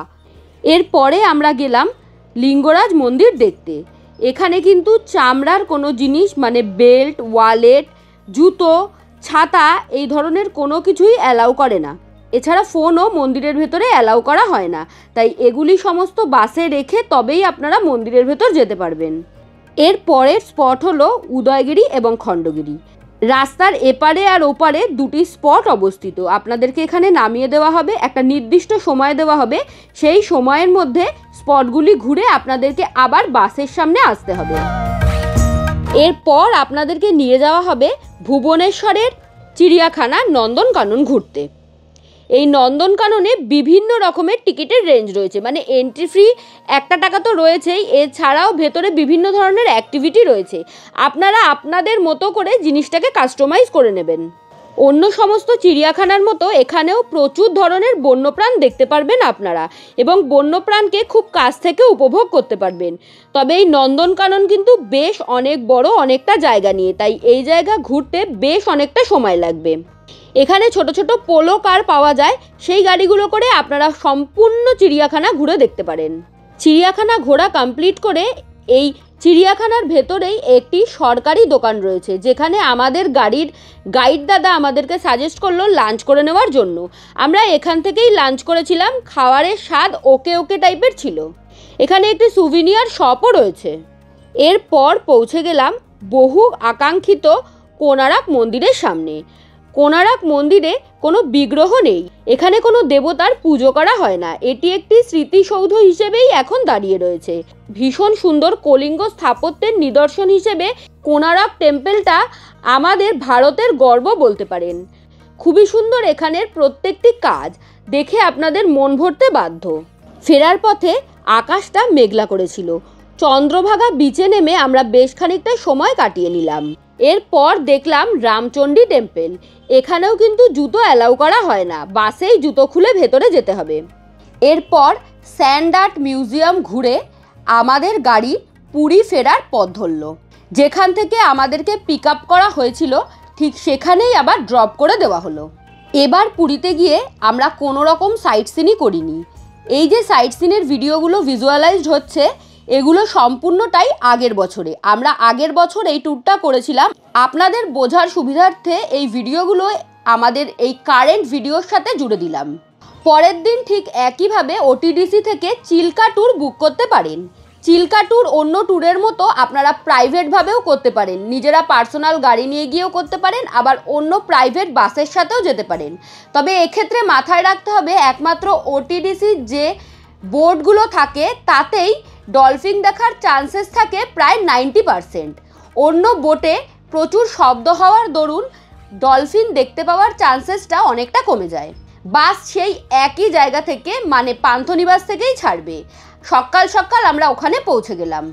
Speaker 1: এরপরে আমরা গেলাম লিঙ্গরাজ মন্দির দেখতে। এখানে কিন্তু চামড়ার কোনো জিনিস মানে বেল্ট, ওয়ালেট, জুতো, ছাতা এই ধরনের কোনো কিছুই অ্যালাউ করে না। এছাড়া ফোনও মন্দিরের ভেতরে অ্যালাউ করা হয় না, তাই এগুলি সমস্ত বাসে রেখে তবেই আপনারা মন্দিরের ভেতর যেতে পারবেন। এর পরের স্পট হলো উদয়গিরি এবং খণ্ডগিরি। রাস্তার এপারে আর ওপারে দুটি স্পট অবস্থিত। আপনাদেরকে এখানে নামিয়ে দেওয়া হবে, একটা নির্দিষ্ট সময় দেওয়া হবে, সেই সময়ের মধ্যে স্পটগুলি ঘুরে আপনাদেরকে আবার বাসের সামনে আসতে হবে। এরপর আপনাদেরকে নিয়ে যাওয়া হবে ভুবনেশ্বরের চিড়িয়াখানা নন্দনকানন ঘুরতে। এই নন্দনকাননে বিভিন্ন রকমের টিকিটের রেঞ্জ রয়েছে, মানে এন্ট্রি ফ্রি 1 টাকা তো রয়েছেই, এছাড়াও ভেতরে বিভিন্ন ধরনের অ্যাক্টিভিটি রয়েছে। আপনারা আপনাদের মতো করে জিনিসটাকে কাস্টমাইজ করে নেবেন। অন্য সমস্ত চিড়িয়াখানার মতো এখানেও প্রচুর ধরনের বন্যপ্রাণ দেখতে পারবেন আপনারা, এবং বন্যপ্রাণকে খুব কাছ থেকে উপভোগ করতে পারবেন। তবে এই নন্দনকানন কিন্তু বেশ অনেক বড়, অনেকটা জায়গা নিয়ে, তাই এই জায়গা ঘুরতে বেশ অনেকটা সময় লাগবে। এখানে ছোট ছোট পোলো কার পাওয়া যায়, সেই গাড়িগুলো করে আপনারা সম্পূর্ণ চিড়িয়াখানা ঘুরে দেখতে পারেন। চিড়িয়াখানা ঘোরা কমপ্লিট করে এই চিড়িয়াখানার ভেতরেই একটি সরকারি দোকান রয়েছে, যেখানে আমাদের গাড়ির গাইড দাদা আমাদেরকে সাজেস্ট করলো লাঞ্চ করে নেওয়ার জন্য। আমরা এখান থেকেই লাঞ্চ করেছিলাম। খাবারের স্বাদ ওকে টাইপের ছিল। এখানে একটি সুভিনিয়ার শপও রয়েছে। এরপর পৌঁছে গেলাম বহু আকাঙ্ক্ষিত কোণারক মন্দিরের সামনে। কোণারক মন্দিরে কোনো বিগ্রহ নেই, এখানে কোনো দেবতার পুজো করা হয় না। এটি একটি স্মৃতিসৌধ হিসেবেই এখন দাঁড়িয়ে রয়েছে। ভীষণ সুন্দর কলিঙ্গ স্থাপত্যের নিদর্শন হিসেবে কোণারক টেম্পলটা আমাদের ভারতের গর্ব বলতে পারেন। খুবই সুন্দর এখানের প্রত্যেকটি কাজ, দেখে আপনাদের মন ভরতে বাধ্য। ফেরার পথে আকাশটা মেঘলা করেছিল। চন্দ্রভাগা বিচে নেমে আমরা বেশ খানিকটা সময় কাটিয়ে নিলাম। এরপর দেখলাম রামচণ্ডী টেম্পল। এখানেও কিন্তু জুতো অ্যালাউ করা হয় না, বাসেই জুতো খুলে ভেতরে যেতে হবে। এরপর স্যান্ড আর্ট মিউজিয়াম ঘুরে আমাদের গাড়ি পুরী ফেরার পথ ধরল। যেখান থেকে আমাদেরকে পিক আপ করা হয়েছিল ঠিক সেখানেই আবার ড্রপ করে দেওয়া হলো। এবার পুরীতে গিয়ে আমরা কোনো রকম সাইট সিনই করিনি। এই যে সাইট সিনের ভিডিওগুলো ভিজুয়ালাইজড হচ্ছে, এগুলো সম্পূর্ণটাই আগের বছরে। আমরা আগের বছর এই ট্যুরটা করেছিলাম। আপনাদের বোঝার সুবিধার্থে এই ভিডিওগুলো আমাদের এই কারেন্ট ভিডিওর সাথে জুড়ে দিলাম। পরের দিন ঠিক একইভাবে ওটিডিসি থেকে চিল্কা ট্যুর বুক করতে পারেন। চিল্কা ট্যুর অন্য ট্যুরের মতো আপনারা প্রাইভেটভাবেও করতে পারেন, নিজেরা পার্সোনাল গাড়ি নিয়ে গিয়েও করতে পারেন, আবার অন্য প্রাইভেট বাসের সাথেও যেতে পারেন। তবে এক্ষেত্রে মাথায় রাখতে হবে একমাত্র ওটিডিসির যে বোর্ডগুলো থাকে তাতেই ডলফিন দেখার চান্সেস থাকে প্রায় 90%। অন্য বোটে প্রচুর শব্দ হওয়ার দরুন ডলফিন দেখতে পাওয়ার চান্সেসটা অনেকটা কমে যায়। বাস সেই একই জায়গা থেকে মানে পান্থনিবাস থেকেই ছাড়বে। সকাল সকাল আমরা ওখানে পৌঁছে গেলাম।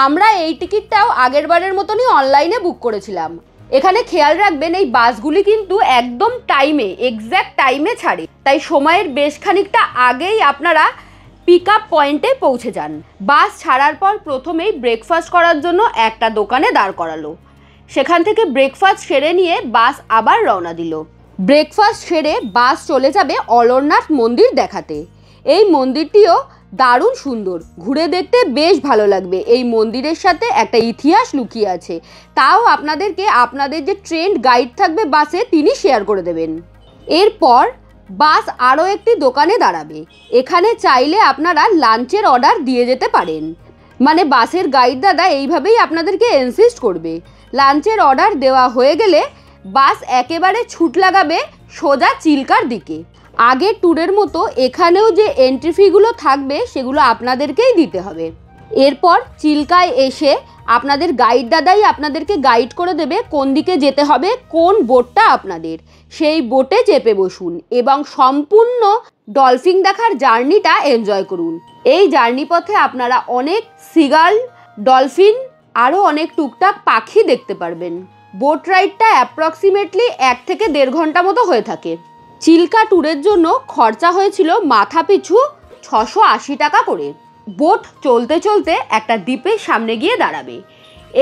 Speaker 1: আমরা এই টিকিটটাও আগের বারের মতনই অনলাইনে বুক করেছিলাম। এখানে খেয়াল রাখবেন এই বাসগুলি কিন্তু একদম টাইমে, এক্স্যাক্ট টাইমে ছাড়ে, তাই সময়ের বেশ খানিকটা আগেই আপনারা পিক আপ পয়েন্টে পৌঁছে যান। বাস ছাড়ার পর প্রথমেই ব্রেকফাস্ট করার জন্য একটা দোকানে দাঁড় করালো। সেখান থেকে ব্রেকফাস্ট সেরে নিয়ে বাস আবার রওনা দিল। ব্রেকফাস্ট সেরে বাস চলে যাবে অলরনাথ মন্দির দেখাতে। এই মন্দিরটিও দারুণ সুন্দর, ঘুরে দেখতে বেশ ভালো লাগবে। এই মন্দিরের সাথে একটা ইতিহাস লুকিয়ে আছে, তাও আপনাদেরকে আপনাদের যে ট্রেন্ড গাইড থাকবে বাসে তিনি শেয়ার করে দেবেন। এরপর বাস আরও একটি দোকানে দাঁড়াবে। এখানে চাইলে আপনারা লাঞ্চের অর্ডার দিয়ে যেতে পারেন। মানে বাসের গাইড দাদা এইভাবেই আপনাদেরকে ইনসিস্ট করবে। লাঞ্চের অর্ডার দেওয়া হয়ে গেলে বাস একেবারে ছুট লাগাবে সোজা চিল্কার দিকে। আগের ট্যুরের মতো এখানেও যে এন্ট্রি ফিগুলো থাকবে সেগুলো আপনাদেরকেই দিতে হবে। এরপর চিল্কায় এসে আপনাদের গাইড দাদাই আপনাদেরকে গাইড করে দেবে কোন দিকে যেতে হবে, কোন বোটটা আপনাদের। সেই বোটে চেপে বসুন এবং সম্পূর্ণ ডলফিন দেখার জার্নিটা এনজয় করুন। এই জার্নি পথে আপনারা অনেক সিগাল, ডলফিন আরও অনেক টুকটাক পাখি দেখতে পারবেন। বোট রাইডটা অ্যাপ্রক্সিমেটলি 1 থেকে 1.5 ঘন্টা মতো হয়ে থাকে। চিল্কা ট্যুরের জন্য খরচা হয়েছিল মাথা পিছু 680 টাকা করে। বোট চলতে চলতে একটা দ্বীপের সামনে গিয়ে দাঁড়াবে।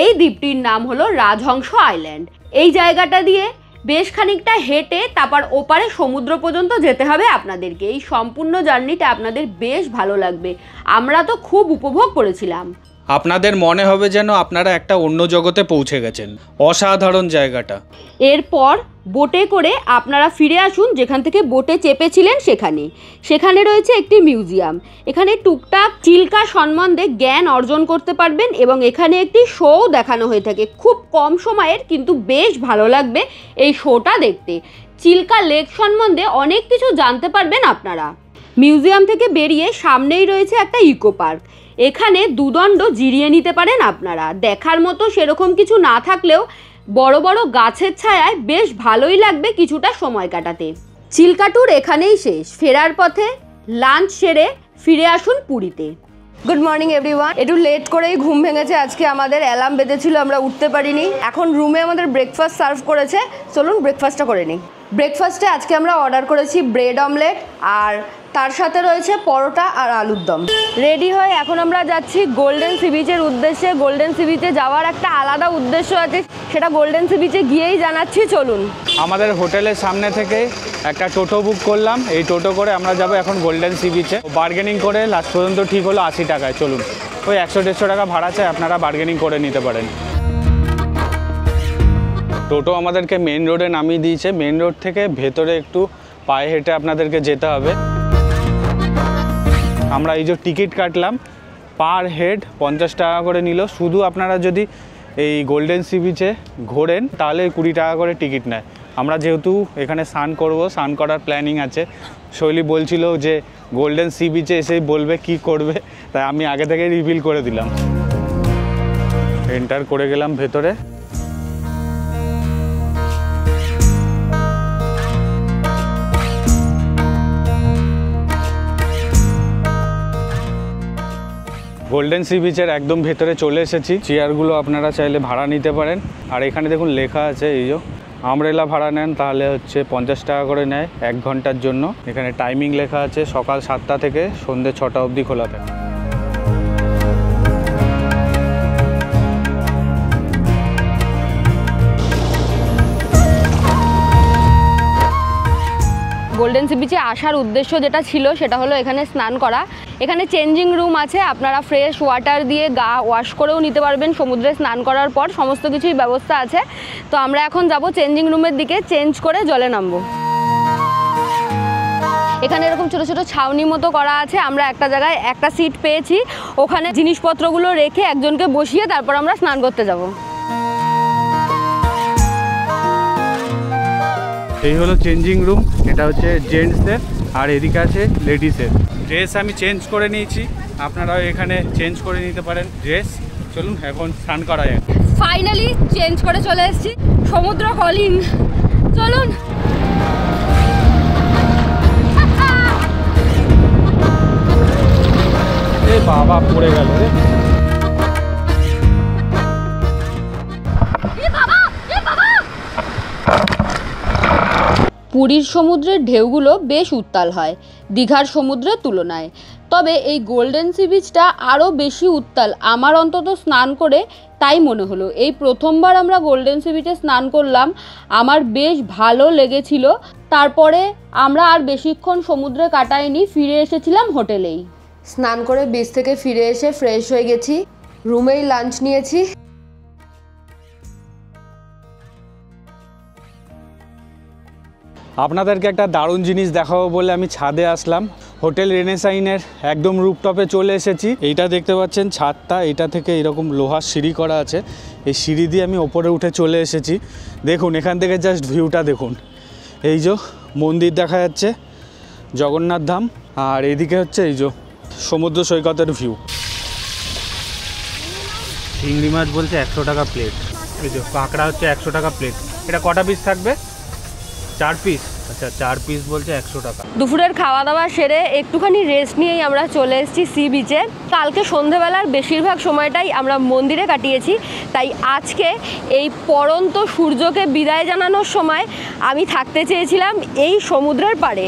Speaker 1: এই দ্বীপটির নাম হলো রাজহংস আইল্যান্ড। এই জায়গাটা দিয়ে বেশ খানিকটা হেঁটে তারপর ওপারে সমুদ্র পর্যন্ত যেতে হবে আপনাদেরকে। এই সম্পূর্ণ জার্নিটা আপনাদের বেশ ভালো লাগবে। আমরা তো খুব উপভোগ করেছিলাম।
Speaker 2: আপনাদের মনে হবে যেন আপনারা একটা অন্য জগতে পৌঁছে গেছেন। অসাধারণ জায়গাটা।
Speaker 1: এরপর বোটে করে আপনারা ফিরে আসুন যেখান থেকে বোটে চেপেছিলেন সেখানে রয়েছে একটি মিউজিয়াম। এখানে টুকটাক চিল্কা সম্বন্ধে জ্ঞান অর্জন করতে পারবেন এবং এখানে একটি শো দেখানো হয়ে থাকে। খুব কম সময়ের, কিন্তু বেশ ভালো লাগবে এই শোটা দেখতে। চিল্কা লেক সম্বন্ধে অনেক কিছু জানতে পারবেন আপনারা। মিউজিয়াম থেকে বেরিয়ে সামনেই রয়েছে একটা ইকো পার্ক। এখানে দুদণ্ড জিরিয়ে নিতে পারেন আপনারা। দেখার মতো সেরকম কিছু না থাকলেও বড় বড় গাছের ছায়ায় বেশ ভালোই লাগবে কিছুটা সময় কাটাতে। চিল্কা ট্যুর এখানেই শেষ। ফেরার পথে লাঞ্চ সেরে ফিরে আসুন পুরীতে। Good morning everyone. একটু লেট করেই ঘুম ভেঙেছে আজকে আমাদের। অ্যালার্ম বেজেছিল, আমরা উঠতে পারিনি। এখন রুমে আমাদের ব্রেকফাস্ট সার্ভ করেছে, চলুন ব্রেকফাস্টটা করে নিই। ব্রেকফাস্টে আজকে আমরা অর্ডার করেছি ব্রেড অমলেট, আর তার সাথে রয়েছে পরোটা আর আলুর দম। রেডি হয়ে এখন আমরা যাচ্ছি গোল্ডেন সি বিচের উদ্দেশ্যে। গোল্ডেন সি বিচে যাওয়ার একটা আলাদা উদ্দেশ্য আছে, সেটা গোল্ডেন সি বিচে গিয়েই জানাচ্ছি, চলুন।
Speaker 2: আমাদের হোটেলের সামনে থেকে একটা টোটো বুক করলাম। এই টোটো করে আমরা যাব এখন গোল্ডেন সি বিচে। বার্গেনিং করে লাস্ট পর্যন্ত ঠিক হলো 80 টাকায়। চলুন, ওই 100-150 টাকা ভাড়া চাই, আপনারা বার্গেনিং করে নিতে পারেন। টোটো আমাদেরকে মেন রোডে নামিয়ে দিয়েছে। মেন রোড থেকে ভেতরে একটু পায়ে হেঁটে আপনাদেরকে যেতে হবে। আমরা এই যে টিকিট কাটলাম, পার হেড 50 টাকা করে নিল। শুধু আপনারা যদি এই গোল্ডেন সি বিচে ঘোরেন তাহলে 20 টাকা করে টিকিট নেয়। আমরা যেহেতু এখানে স্নান করব, স্নান করার প্ল্যানিং আছে। শৈলী বলছিল যে গোল্ডেন সি বিচে এসেই বলবে কি করবে, তাই আমি আগে থেকে রিভিল করে দিলাম। এন্টার করে গেলাম ভেতরে। গোল্ডেন সি বিচের একদম ভেতরে চলে এসেছি। চেয়ারগুলো আপনারা চাইলে ভাড়া নিতে পারেন। আর এখানে দেখুন লেখা আছে, এই যে আমব্রেলা ভাড়া নেন তাহলে হচ্ছে 50 টাকা করে নেয় 1 ঘন্টার জন্য। এখানে টাইমিং লেখা আছে, সকাল 7টা থেকে সন্ধ্যে 6টা অবধি খোলা থাকে।
Speaker 1: গোল্ডেন সি বিচে আসার উদ্দেশ্য যেটা ছিল সেটা হলো এখানে স্নান করা। এখানে চেঞ্জিং রুম আছে, আপনারা ফ্রেশ ওয়াটার দিয়ে গা ওয়াশ করেও নিতে পারবেন। সমুদ্রে স্নান করার পর সমস্ত কিছুই ব্যবস্থা আছে। তো আমরা এখন যাব চেঞ্জিং রুমের দিকে, চেঞ্জ করে জলে নামবো। এখানে এরকম ছোটো ছোটো ছাউনি মতো করা আছে। আমরা একটা জায়গায় একটা সিট পেয়েছি, ওখানে জিনিসপত্রগুলো রেখে একজনকে বসিয়ে তারপর আমরা স্নান করতে যাব।
Speaker 2: এই হলো চেঞ্জিং রুম। এটা হচ্ছে জেন্টসদের আর এদিকে আছে লেডিসের। ড্রেস আমি চেঞ্জ করে নিয়েছি, আপনারাও এখানে চেঞ্জ করে নিতে পারেন ড্রেস। চলুন এখন স্নান করা যায়।
Speaker 1: ফাইনালি চেঞ্জ করে চলে এসেছি, সমুদ্র কলিং। চলুন।
Speaker 2: এই বাবা পড়ে গেল রে।
Speaker 1: পুরীর সমুদ্রের ঢেউগুলো বেশ উত্তাল হয় দীঘার সমুদ্রের তুলনায়, তবে এই গোল্ডেন সি বিচটা আরও বেশি উত্তাল আমার অন্তত স্নান করে তাই মনে হলো। এই প্রথমবার আমরা গোল্ডেন সি বিচে স্নান করলাম, আমার বেশ ভালো লেগেছিল। তারপরে আমরা আর বেশিক্ষণ সমুদ্রে কাটাইনি, ফিরে এসেছিলাম হোটেলেই। স্নান করে বিচ থেকে ফিরে এসে ফ্রেশ হয়ে গেছি, রুমেই লাঞ্চ নিয়েছি।
Speaker 2: আপনাদেরকে একটা দারুণ জিনিস দেখাবো বলে আমি ছাদে আসলাম। হোটেল রেনেসাইনের একদম রুফটপে চলে এসেছি। এইটা দেখতে পাচ্ছেন ছাদটা, এটা থেকে এরকম লোহার সিঁড়ি করা আছে, এই সিঁড়ি দিয়ে আমি ওপরে উঠে চলে এসেছি। দেখুন এখান থেকে জাস্ট ভিউটা দেখুন, এই যে মন্দির দেখা যাচ্ছে, জগন্নাথ ধাম, আর এইদিকে হচ্ছে এই যে সমুদ্র সৈকতের ভিউ। চিংড়ি মাছ বলছে 100 টাকা প্লেট, এই যে কাঁকড়া হচ্ছে 100 টাকা প্লেট। এটা কটা পিস থাকবে? 4 পিস। আচ্ছা 4 পিস বলছে 100 টাকা।
Speaker 1: দুপুরের খাওয়া দাওয়া সেরে একটুখানি রেস্ট নিয়েই আমরা চলে এসেছি সি বিচে। কালকে সন্ধেবেলার বেশিরভাগ সময়টাই আমরা মন্দিরে কাটিয়েছি, তাই আজকে এই পড়ন্ত সূর্যকে বিদায় জানানোর সময় আমি থাকতে চেয়েছিলাম এই সমুদ্রের পাড়ে।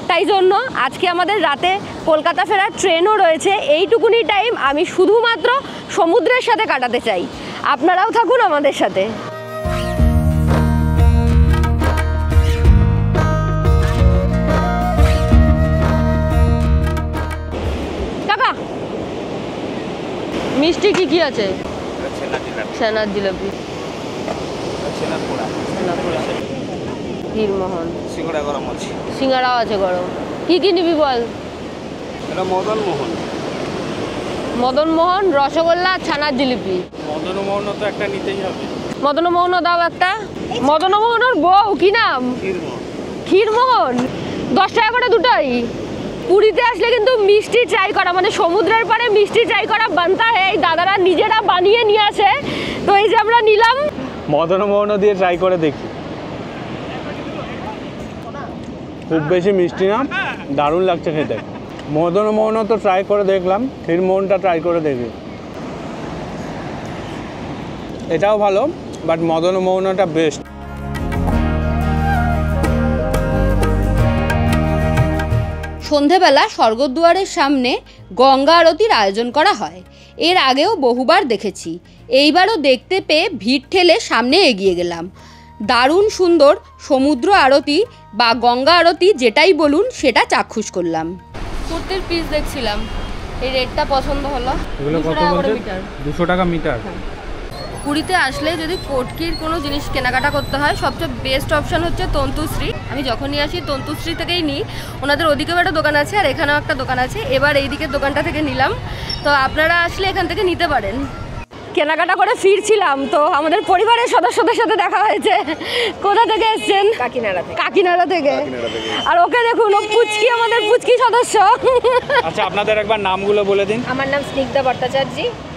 Speaker 1: তাই জন্য আজকে আমাদের রাতে কলকাতা ফেরার ট্রেনও রয়েছে। এইটুকুনি টাইম আমি শুধুমাত্র সমুদ্রের সাথে কাটাতে চাই। আপনারাও থাকুন আমাদের সাথে। মিষ্টি কি কি আছে? ছানার জিলাপি, ক্ষীরমোহন,
Speaker 3: সিঙ্গাড়া গরম আছে,
Speaker 1: সিঙ্গাড়াও আছে গরম। কি কি নিবি বল?
Speaker 3: এটা মদন মোহন।
Speaker 1: মদন মোহন, রসগোল্লা, ছানার জিলিপি।
Speaker 2: মদন মোহন তো একটা নিতেই হবে।
Speaker 1: মদন মোহন দাও একটা। মদন মোহনের বউ কি নাম? ক্ষীরমোহন। 10 টাকা করে দুটোই। পুরীতে আসলে কিন্তু মিষ্টি ট্রাই করা, মানে সমুদ্রের পাড়ে মিষ্টি ট্রাই করা বানতা হয়। এই দাদারা নিজেরা বানিয়ে নিয়ে আসে, তো এই যে আমরা নিলাম।
Speaker 2: মদন মোহনও দিয়ে ট্রাই করে দেখি। খুব বেশি মিষ্টি না, দারুণ লাগছে খেতে। মদন মোহনও তো ট্রাই করে দেখলাম, ক্ষীরমোহনটা ট্রাই করে দেখি। এটাও ভালো, বাট মদন মোহনটা বেস্ট।
Speaker 1: সন্ধেবেলা স্বর্গদ্বারের সামনে গঙ্গা আরতির আয়োজন করা হয়। এর আগেও বহুবার দেখেছি, এইবারও দেখতে পেয়ে ভিড় ঠেলে সামনে এগিয়ে গেলাম। দারুণ সুন্দর সমুদ্র আরতি বা গঙ্গা আরতি যেটাই বলুন সেটা চাক্ষুষ করলাম। কুর্তির পিস দেখছিলাম, এই রেটটা পছন্দ হলো।
Speaker 2: এগুলো কত বলছে? 200 টাকা মিটার।
Speaker 1: পুরীতে আসলে যদি কোটকির কোনো জিনিস কেনাকাটা করতে হয়, সবচেয়ে বেস্ট অপশান হচ্ছে তন্তুশ্রী। আমি যখনই আসি তন্তুশ্রী থেকেই নিই। ওনাদের ওদিকেও একটা দোকান আছে আর এখানেও একটা দোকান আছে। এবার এই দিকের দোকানটা থেকে নিলাম, তো আপনারা আসলে এখান থেকে নিতে পারেন। কেনাকাটা করে ফিরছিলাম, তো আমাদের পরিবারের সদস্যদের সাথে দেখা হয়েছে। কোথা থেকে এসছেন? কাকিনাড়া থেকে। আর ওকে দেখুন, ও পুচকি, আমাদের পুচকি সদস্য।
Speaker 2: আচ্ছা আপনাদের একবার নামগুলো বলে দিন।
Speaker 4: আমার নাম স্নিগ্ধা ভট্টাচার্য,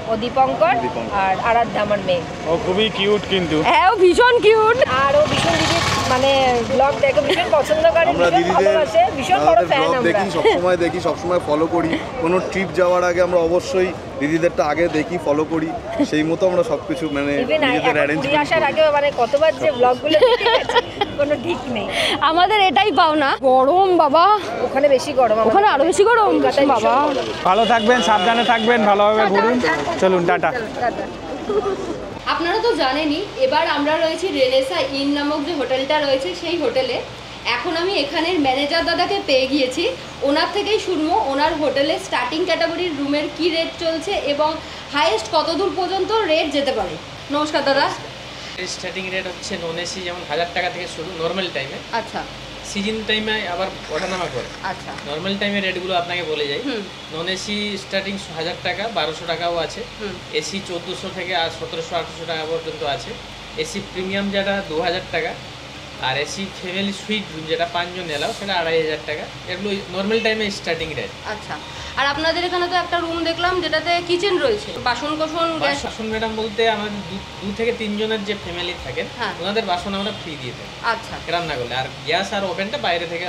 Speaker 4: ও দীপঙ্কর, আর আরাধ্যা আমার মেয়ে।
Speaker 2: ও খুবই কিউট কিন্তু।
Speaker 1: হ্যাঁ, ও ভীষণ কিউট।
Speaker 4: আর ও ভীষণ দিদি মানে ব্লগ দেখে ভীষণ পছন্দ করে, ভীষণ ভালোবাসে, ভীষণ বড় ফ্যান আমরা।
Speaker 5: দেখি সবসময় ফলো করি। কোনো ট্রিপ যাওয়ার আগে আমরা অবশ্যই দিদিদেরটা আগে দেখি, ফলো করি, সেই মতো আমরা সবকিছু মানে নিজেদের অ্যারেঞ্জ করি।
Speaker 4: আসার আগে মানে কতবার যে ব্লগগুলো দেখে গেছি, কোনো ঠিক নেই।
Speaker 1: আমাদের এটাই পাওনা। গরম বাবা,
Speaker 4: ওখানে বেশি গরম,
Speaker 1: ওখানে আরো বেশি গরম বাবা।
Speaker 2: ভালো থাকবেন, সাবধানে থাকবেন, ভালোভাবে ঘুরুন। চলুন টাটা।
Speaker 1: আপনারা তো জানেনই, এবার আমরা রয়েছি রেনেসা ইন নামক যে হোটেলটা রয়েছে সেই হোটেলে। এখন আমি এখানের ম্যানেজার দাদাকে পেয়ে গিয়েছি, ওনার থেকেই শুনবো ওনার হোটেলে স্টার্টিং ক্যাটাগরির রুমের কি রেট চলছে এবং হাইয়েস্ট কত দূর পর্যন্ত রেট যেতে পারে। নমস্কার দাদা।
Speaker 6: স্টার্টিং রেট হচ্ছে নন এসি যেমন 1000 টাকা থেকে শুরু নর্মাল টাইমে।
Speaker 1: আচ্ছা।
Speaker 6: সিজন টাইমে আবার ওঠানামা করে।
Speaker 1: আচ্ছা।
Speaker 6: নর্মাল টাইমে রেটগুলো আপনাকে বলে যাই। নন এসি স্টার্টিং 1000 টাকা, 1200 টাকাও আছে। এসি 1400 থেকে আর 1700-1800 টাকা পর্যন্ত আছে। এসি প্রিমিয়াম যেটা 2000 টাকা, আর এসি ফ্যামিলি সুইট রুম যেটা 5 জন এলাও সেটা 2500 টাকা। এগুলো নর্মাল টাইমে স্টার্টিং রেট।
Speaker 1: আচ্ছা। আর আপনাদের এখানে তো একটা রুম দেখলাম যেটাতে কিচেন রয়েছে, বাসন কোসন গ্যাস।
Speaker 6: বাসন ম্যাডাম বলতে আমাদের 2 থেকে 3 জনের যে ফ্যামিলি থাকেন ওনাদের বাসন আমরা ফ্রি দিয়ে দেন।
Speaker 1: আচ্ছা।
Speaker 6: রান্না করলে, আর গ্যাস আর ওভেনটা বাইরে থেকে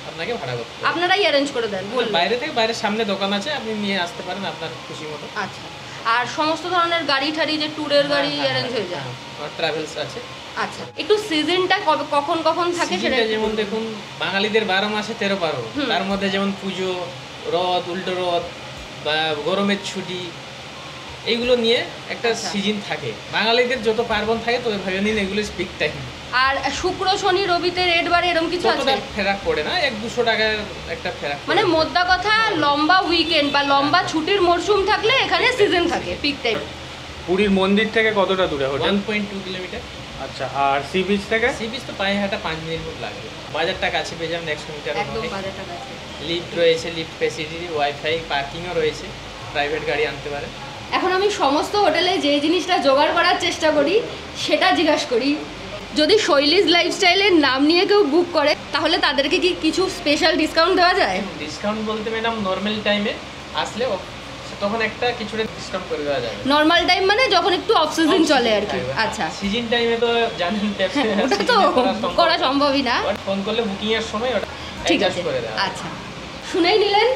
Speaker 6: আপনাকে ভাড়া করতে হবে।
Speaker 1: আপনারাই অ্যারেঞ্জ করে দেন?
Speaker 6: বাইরে থেকে, বাইরের সামনে দোকান আছে, আপনি নিয়ে আসতে পারেন আপনার খুশি মতো।
Speaker 1: আচ্ছা। আর সমস্ত ধরনের গাড়ি ঠাড়ি যে ট্যুরের গাড়ি অ্যারেঞ্জ হয়ে যায়?
Speaker 6: ট্রাভেলস আছে,
Speaker 1: আচ্ছা, একটু সিজনটা কখন কখন থাকে সেটা
Speaker 6: সিজনটা যেমন দেখুন বাঙালিদের 12 মাসে 13 পার্বণ, তার মধ্যে যেমন পুজো, রথ, উল্টো রথ বা গরমের ছুটি, এইগুলো নিয়ে একটা সিজন থাকে। বাঙালিদের যত পার্বণ থাকে তো ভেবে নিন এগুলো পিক টাইম।
Speaker 1: আর শুক্র শনি রবিতে রেট বাড়ে এরকম কিছু আছে?
Speaker 6: ততটা ফেরাক পড়ে না, 1-200 টাকার একটা ফেরাক
Speaker 1: মানে মোদ্দা কথা লম্বা উইকেন্ড বা লম্বা ছুটির মরশুম থাকলে এখানে সিজন থাকে পিক টাইম।
Speaker 2: পুরীর মন্দির থেকে কতটা দূরে হোটেল?
Speaker 6: 1.2 কিলোমিটার।
Speaker 2: আচ্ছা, আর সি বিচ থেকে?
Speaker 6: সি বিচ তো পায়ে হাঁটা 5 মিনিট মতো লাগবে। বাজারটা কাছে পেয়ে যাবেন 100 মিটার
Speaker 1: একদম
Speaker 6: মধ্যে।
Speaker 1: বাজারটা কাছে।
Speaker 6: লিফট রয়েছে, লিফট ফ্যাসিলিটি, ওয়াইফাই, পার্কিংও রয়েছে, প্রাইভেট গাড়ি আনতে পারে।
Speaker 1: এখন আমি সমস্ত হোটেলে যে জিনিসটা জোগাড় করার চেষ্টা করি সেটা জিজ্ঞাসা করি, যদি শৈলীজ লাইফস্টাইলের নাম নিয়ে কেউ বুক করে তাহলে তাদেরকে কি কিছু স্পেশাল ডিসকাউন্ট দেওয়া যায়?
Speaker 6: ডিসকাউন্ট বলতে ম্যাডাম নর্মাল টাইমে আসলে তখন একটা কিছুটা ডিসকাউন্ট করে দেওয়া যাবে।
Speaker 1: নর্মাল টাইম মানে যখন একটু অফ সিজন চলে আর কি। আচ্ছা,
Speaker 6: সিজন টাইমে তো জানেন
Speaker 1: ওটা তো করা সম্ভবই না,
Speaker 6: ফোন করলে বুকিং এর সময় ওটা
Speaker 1: ঠিক
Speaker 6: অ্যাডজাস্ট
Speaker 1: আছে।
Speaker 6: করে দেওয়া।
Speaker 1: আচ্ছা, শুনেই নিলেন।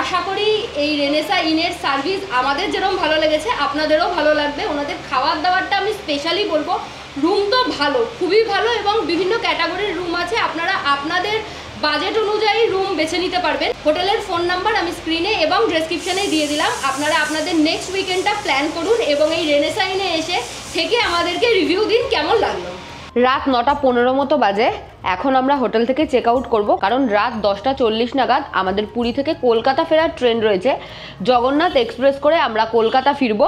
Speaker 1: আশা করি এই রেনেসা ইনের সার্ভিস আমাদের যেরকম ভালো লেগেছে আপনাদেরও ভালো লাগবে। ওনাদের খাবার দাবারটা আমি স্পেশালি বলবো, রুম তো ভালো, খুবই ভালো, এবং বিভিন্ন ক্যাটাগরির রুম আছে, আপনারা আপনাদের বাজেট অনুযায়ী রুম বেছে নিতে পারবেন। হোটেলের ফোন নাম্বার আমি স্ক্রিনে এবং ডেসক্রিপশনে দিয়ে দিলাম। আপনারা আপনাদের নেক্সট উইকেন্ডটা প্ল্যান করুন এবং এই রেনেসা ইনে এসে থেকে আমাদেরকে রিভিউ দিন কেমন লাগলো। রাত 9:15 মতো বাজে। এখন আমরা হোটেল থেকে চেক আউট করবো, কারণ রাত 10:40 নাগাদ আমাদের পুরী থেকে কলকাতা ফেরার ট্রেন রয়েছে। জগন্নাথ এক্সপ্রেস করে আমরা কলকাতা ফিরবো।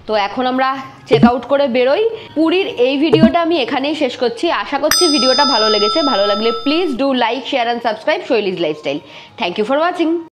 Speaker 1: তো এখন আমরা চেক আউট করে বেরোই। পুরীর এই ভিডিওটা আমি এখানেই শেষ করছি। আশা করছি ভিডিওটা ভালো লেগেছে। ভালো লাগলে please do like, share and subscribe Shaili's lifestyle. Thank you for watching.